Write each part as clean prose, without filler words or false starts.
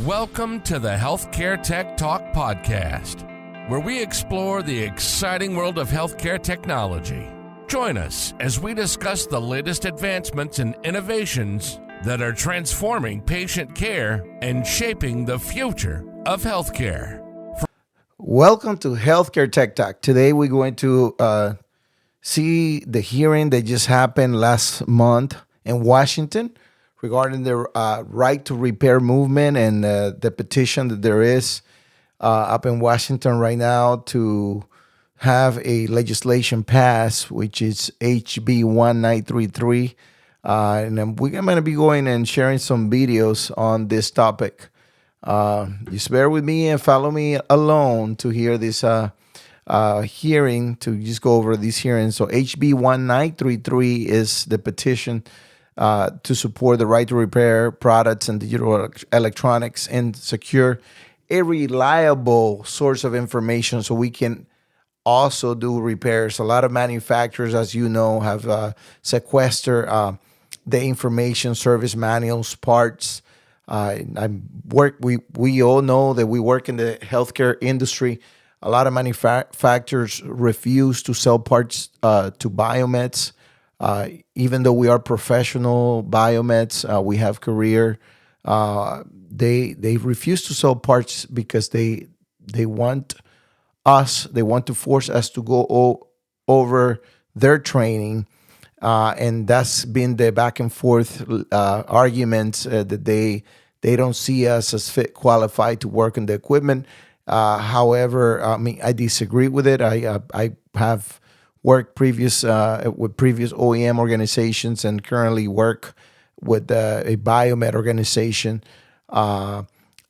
Welcome to the Healthcare Tech Talk podcast, where we explore the exciting world of healthcare technology. Join us as we discuss the latest advancements and innovations that are transforming patient care and shaping the future of healthcare. Welcome to Healthcare Tech Talk. Today we're going to see the hearing that just happened last month in Washington regarding the right to repair movement and the petition that there is up in Washington right now to have a legislation pass, which is HB 1933. And then we're going to be going and sharing some videos on this topic. Just bear with me and follow me along to hear this hearing, to just go over this hearing. So HB 1933 is the petition to support the right to repair products and digital electronics and secure a reliable source of information so we can also do repairs. A lot of manufacturers, as you know, have sequestered the information, service manuals, parts. We all know that we work in the healthcare industry. A lot of manufacturers refuse to sell parts to biomeds. Even though we are professional biomeds, we have career. They refuse to sell parts because they want to force us to go over their training, and that's been the back and forth arguments that they don't see us as qualified to work on the equipment. However, I disagree with it. I have worked with previous OEM organizations and currently work with a biomed organization.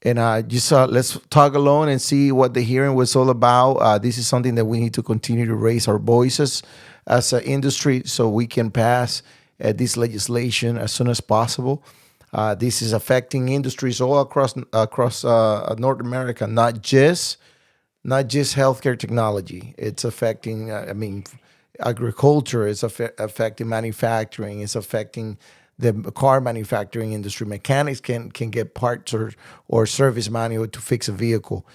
Let's talk alone and see what the hearing was all about. This is something that we need to continue to raise our voices as an industry so we can pass this legislation as soon as possible. This is affecting industries all across North America, not just healthcare technology. It's affecting, agriculture. It's affecting manufacturing. It's affecting the car manufacturing industry. Mechanics can get parts or service manual to fix a vehicle.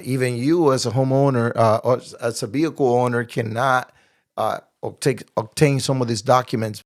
Even you as a homeowner, or as a vehicle owner, cannot obtain some of these documents.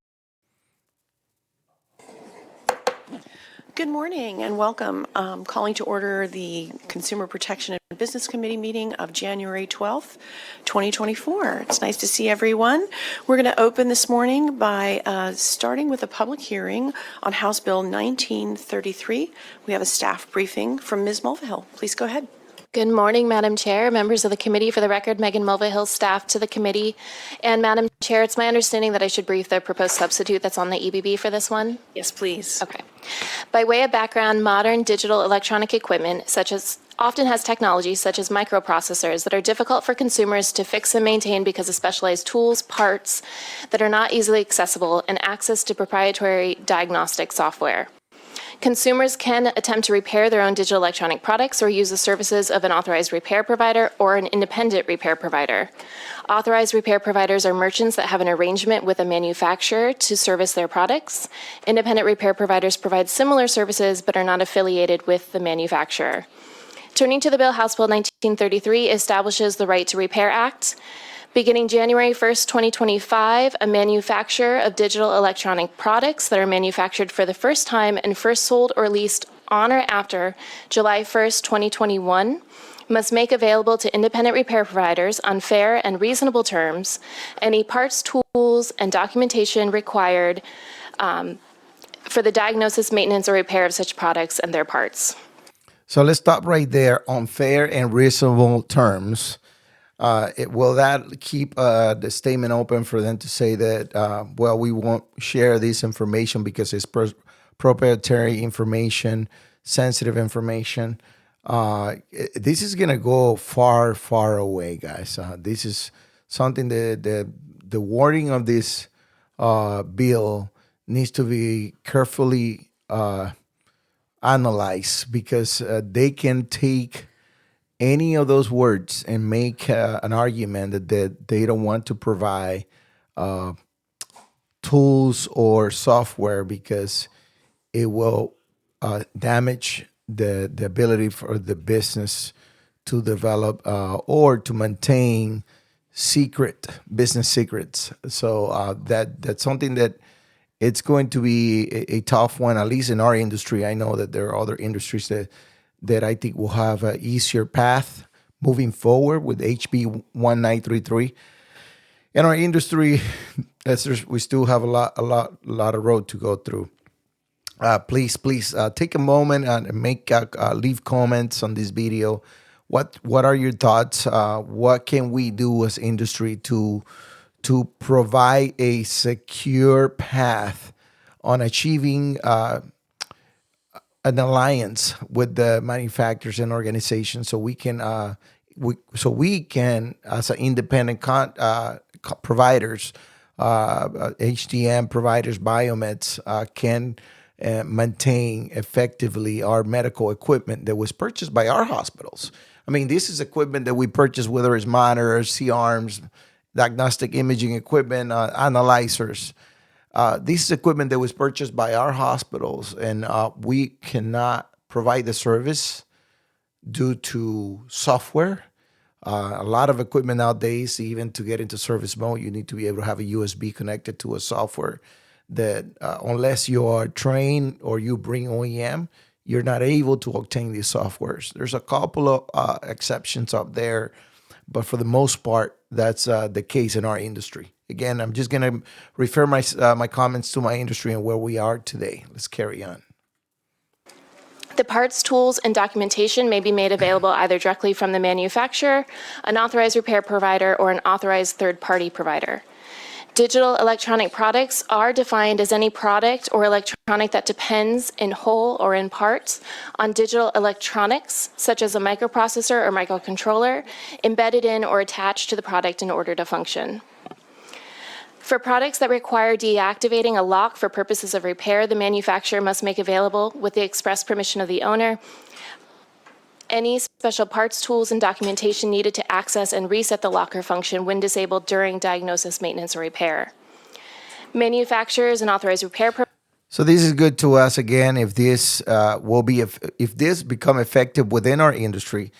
Good morning and welcome. Calling to order the Consumer Protection and Business Committee meeting of January 12th, 2024. It's nice to see everyone. We're going to open this morning by starting with a public hearing on House Bill 1933. We have a staff briefing from Ms. Mulvihill. Please go ahead. Good morning, Madam Chair, members of the committee. For the record, Megan Mulvihill, staff to the committee. And Madam Chair, it's my understanding that I should brief the proposed substitute that's on the EBB for this one. Yes, please. Okay. By way of background, modern digital electronic equipment often has technologies such as microprocessors that are difficult for consumers to fix and maintain because of specialized tools, parts that are not easily accessible, and access to proprietary diagnostic software. Consumers can attempt to repair their own digital electronic products or use the services of an authorized repair provider or an independent repair provider. Authorized repair providers are merchants that have an arrangement with a manufacturer to service their products. Independent repair providers provide similar services but are not affiliated with the manufacturer. Turning to the bill, House Bill 1933 establishes the Right to Repair Act. Beginning January 1st, 2025, a manufacturer of digital electronic products that are manufactured for the first time and first sold or leased on or after July 1st, 2021, must make available to independent repair providers on fair and reasonable terms any parts, tools, and documentation required for the diagnosis, maintenance, or repair of such products and their parts. So let's stop right there on fair and reasonable terms. Will that keep the statement open for them to say that, we won't share this information because it's proprietary information, sensitive information? This is going to go far, far away, guys. This is something that the wording of this bill needs to be carefully analyzed because they can take any of those words and make an argument that they don't want to provide tools or software because it will damage the ability for the business to develop or to maintain business secrets. So that's something that it's going to be a tough one, at least in our industry. I know that there are other industries that I think will have an easier path moving forward with HB 1933. In our industry, we still have a lot of road to go through. Please take a moment and leave comments on this video. What are your thoughts? What can we do as industry to provide a secure path on achieving an alliance with the manufacturers and organizations, so we can as an independent providers, HTM providers, biomeds, can maintain effectively our medical equipment that was purchased by our hospitals. I mean, this is equipment that we purchase, whether it's monitors, C-arms, diagnostic imaging equipment, analyzers. This is equipment that was purchased by our hospitals, and we cannot provide the service due to software. A lot of equipment nowadays, even to get into service mode, you need to be able to have a USB connected to a software that unless you are trained or you bring OEM, you're not able to obtain these softwares. There's a couple of exceptions up there, but for the most part, that's the case in our industry. Again, I'm just going to refer my comments to my industry and where we are today. Let's carry on. The parts, tools, and documentation may be made available either directly from the manufacturer, an authorized repair provider, or an authorized third-party provider. Digital electronic products are defined as any product or electronic that depends in whole or in part on digital electronics, such as a microprocessor or microcontroller, embedded in or attached to the product in order to function. For products that require deactivating a lock for purposes of repair, the manufacturer must make available, with the express permission of the owner, any special parts, tools, and documentation needed to access and reset the locker function when disabled during diagnosis, maintenance, or repair. Manufacturers and authorized repair So this is good to us. Again, if this if this become effective within our industry,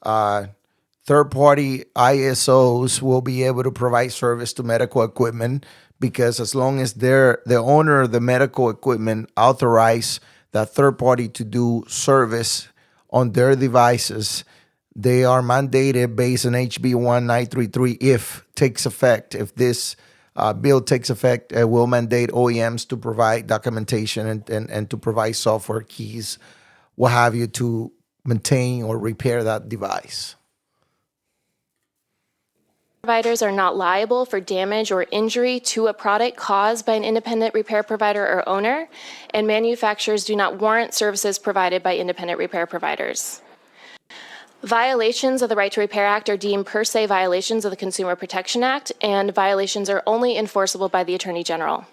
third-party ISOs will be able to provide service to medical equipment, because as long as the owner of the medical equipment authorize that third party to do service on their devices, they are mandated based on HB 1933 if takes effect. If this bill takes effect, it will mandate OEMs to provide documentation and to provide software keys, what have you, to maintain or repair that device. providers are not liable for damage or injury to a product caused by an independent repair provider or owner, and manufacturers do not warrant services provided by independent repair providers. Violations of the Right to Repair Act are deemed per se violations of the Consumer Protection Act, and violations are only enforceable by the Attorney General.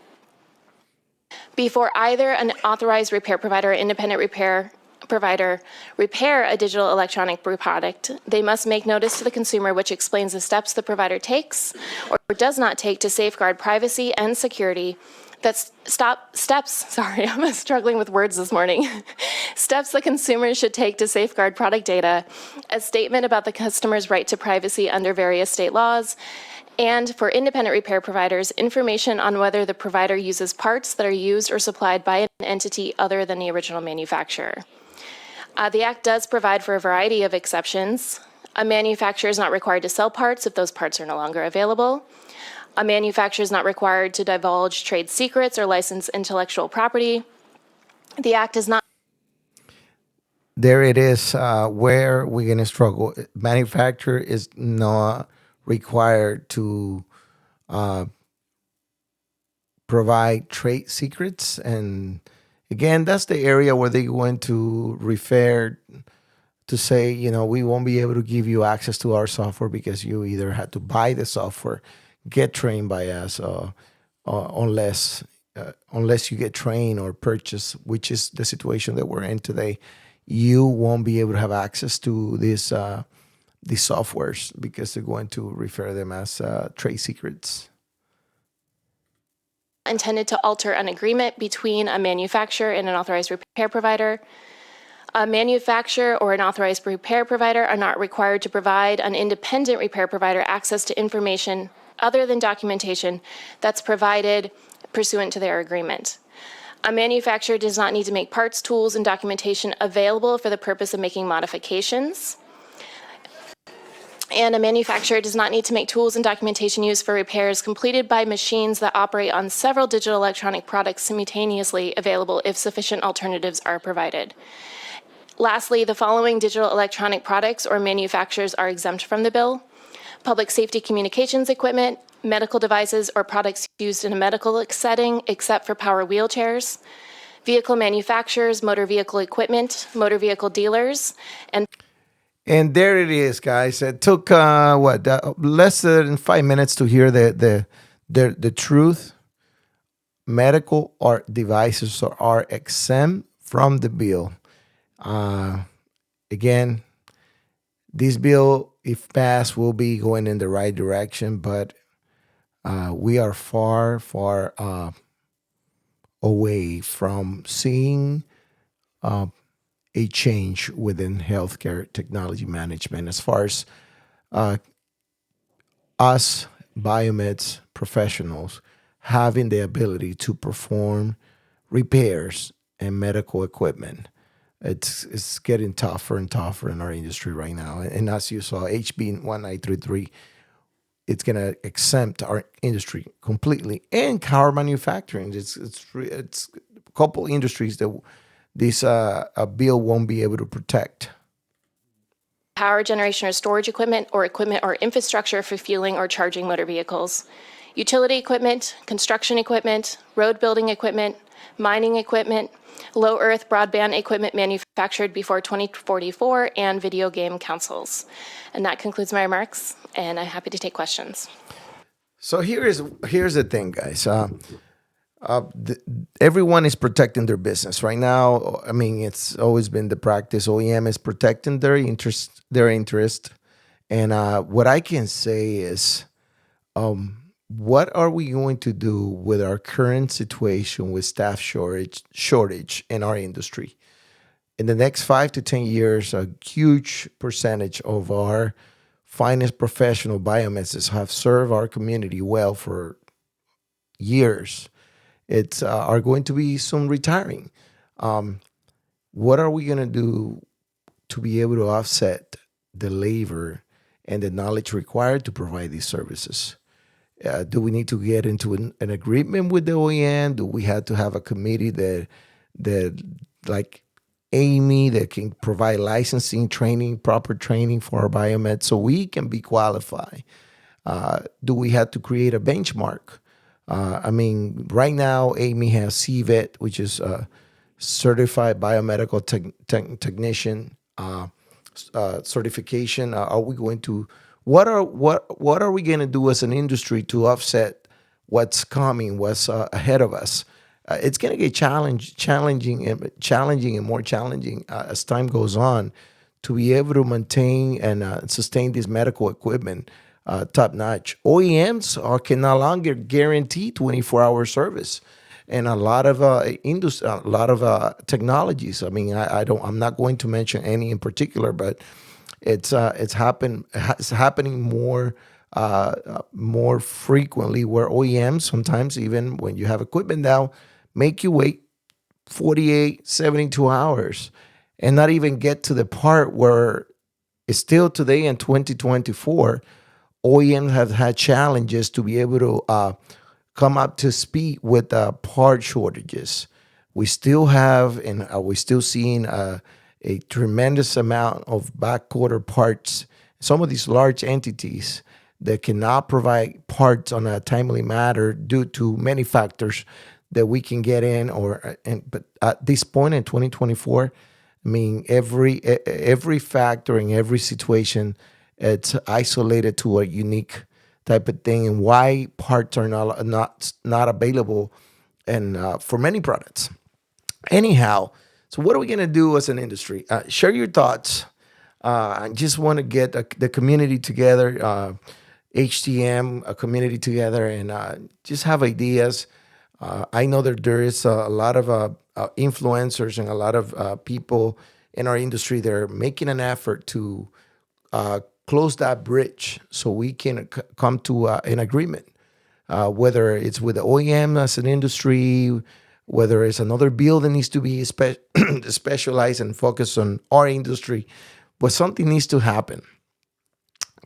Before either an authorized repair provider or independent repair provider repair a digital electronic product, they must make notice to the consumer which explains the steps the provider takes or does not take to safeguard privacy and security. I'm struggling with words this morning. Steps the consumer should take to safeguard product data, a statement about the customer's right to privacy under various state laws, and for independent repair providers, information on whether the provider uses parts that are used or supplied by an entity other than the original manufacturer. The Act does provide for a variety of exceptions. A manufacturer is not required to sell parts if those parts are no longer available. A manufacturer is not required to divulge trade secrets or license intellectual property. The Act is not. There it is, where we're going to struggle. Manufacturer is not required to provide trade secrets. And again, that's the area where they're going to refer to say, we won't be able to give you access to our software because you either had to buy the software, get trained by us, unless you get trained or purchase, which is the situation that we're in today, you won't be able to have access to these softwares because they're going to refer them as trade secrets. Intended to alter an agreement between a manufacturer and an authorized repair provider. A manufacturer or an authorized repair provider are not required to provide an independent repair provider access to information other than documentation that's provided pursuant to their agreement. A manufacturer does not need to make parts, tools, and documentation available for the purpose of making modifications. And a manufacturer does not need to make tools and documentation used for repairs completed by machines that operate on several digital electronic products simultaneously available if sufficient alternatives are provided. Lastly, the following digital electronic products or manufacturers are exempt from the bill: public safety communications equipment, medical devices or products used in a medical setting except for power wheelchairs, vehicle manufacturers, motor vehicle equipment, motor vehicle dealers, And there it is, guys. It took less than 5 minutes to hear the truth. Medical or devices are exempt from the bill. Again, this bill, if passed, will be going in the right direction, but we are far, far away from seeing a change within healthcare technology management as far as us biomeds professionals having the ability to perform repairs and medical equipment. It's getting tougher and tougher in our industry right now. And as you saw, HB 1933, it's going to exempt our industry completely, and car manufacturing. It's a couple industries that this bill won't be able to protect. power generation or storage equipment or infrastructure for fueling or charging motor vehicles, utility equipment, construction equipment, road building equipment, mining equipment, low earth broadband equipment manufactured before 2044, and video game consoles. And that concludes my remarks, and I'm happy to take questions. So here's the thing, guys. Everyone is protecting their business right now. I mean, it's always been the practice. OEM is protecting their interest, and what I can say is, what are we going to do with our current situation with staff shortage in our industry? In the next 5 to 10 years, a huge percentage of our finest professional biomeds have served our community well for years. It's are going to be soon retiring. What are we going to do to be able to offset the labor and the knowledge required to provide these services? Do we need to get into an agreement with the OEM? Do we have to have a committee that like Amy that can provide licensing, training, proper training for our biomed so we can be qualified? Do we have to create a benchmark? I mean, right now, Amy has CVET, which is a certified biomedical technician certification. Are we going to what are we going to do as an industry to offset what's coming, what's ahead of us? It's going to get challenging and more challenging as time goes on to be able to maintain and sustain this medical equipment top notch. OEMs can no longer guarantee 24-hour service, and a lot of technologies. I mean, I'm not going to mention any in particular, but it's happening more frequently where OEMs sometimes, even when you have equipment now, make you wait 48, 72 hours and not even get to the part where it's still today in 2024. OEMs have had challenges to be able to come up to speed with part shortages. We still have, and we're still seeing a tremendous amount of back order parts. Some of these large entities that cannot provide parts on a timely manner due to many factors that we can get in, but at this point in 2024, I mean, every factor in every situation, it's isolated to a unique type of thing, and why parts are not available, and for many products. Anyhow, so what are we going to do as an industry? Share your thoughts. I just want to get the community together, HTM, a community together, and just have ideas. I know that there is a lot of influencers and a lot of people in our industry, they're making an effort to close that bridge so we can come to an agreement, whether it's with the OEM as an industry, whether it's another bill that needs to be specialized and focused on our industry, but something needs to happen.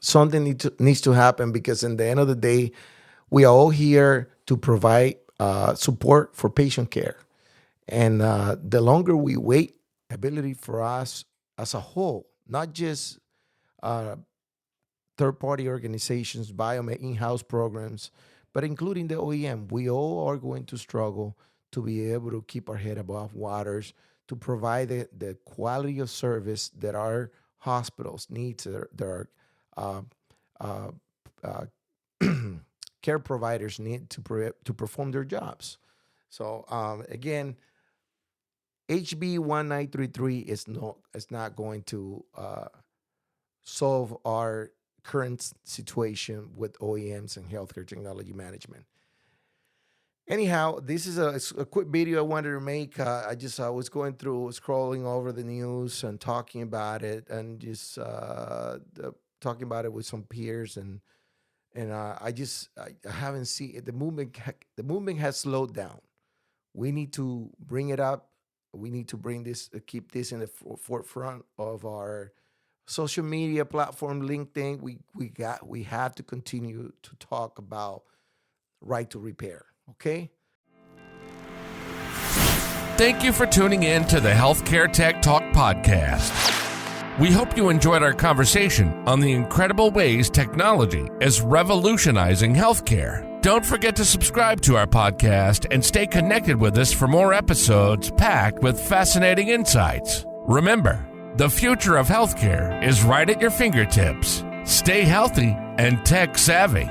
Something needs to happen because in the end of the day, we are all here to provide support for patient care. And the longer we wait, ability for us as a whole, not just third-party organizations, biomed in-house programs, but including the OEM, we all are going to struggle to be able to keep our head above waters, to provide the quality of service that our hospitals need, that our care providers need to perform their jobs. So again, HB 1933 is not going to solve our current situation with OEMs and healthcare technology management. Anyhow, this is a quick video I wanted to make. I was going through, scrolling over the news and talking about it, and just talking about it with some peers, and I haven't seen it. The movement has slowed down. We need to bring it up. We need to keep this in the forefront of our social media platform, LinkedIn. We have to continue to talk about right to repair. Okay. Thank you for tuning in to the Healthcare Tech Talk podcast. We hope you enjoyed our conversation on the incredible ways technology is revolutionizing healthcare. Don't forget to subscribe to our podcast and stay connected with us for more episodes packed with fascinating insights. Remember, the future of healthcare is right at your fingertips. Stay healthy and tech savvy.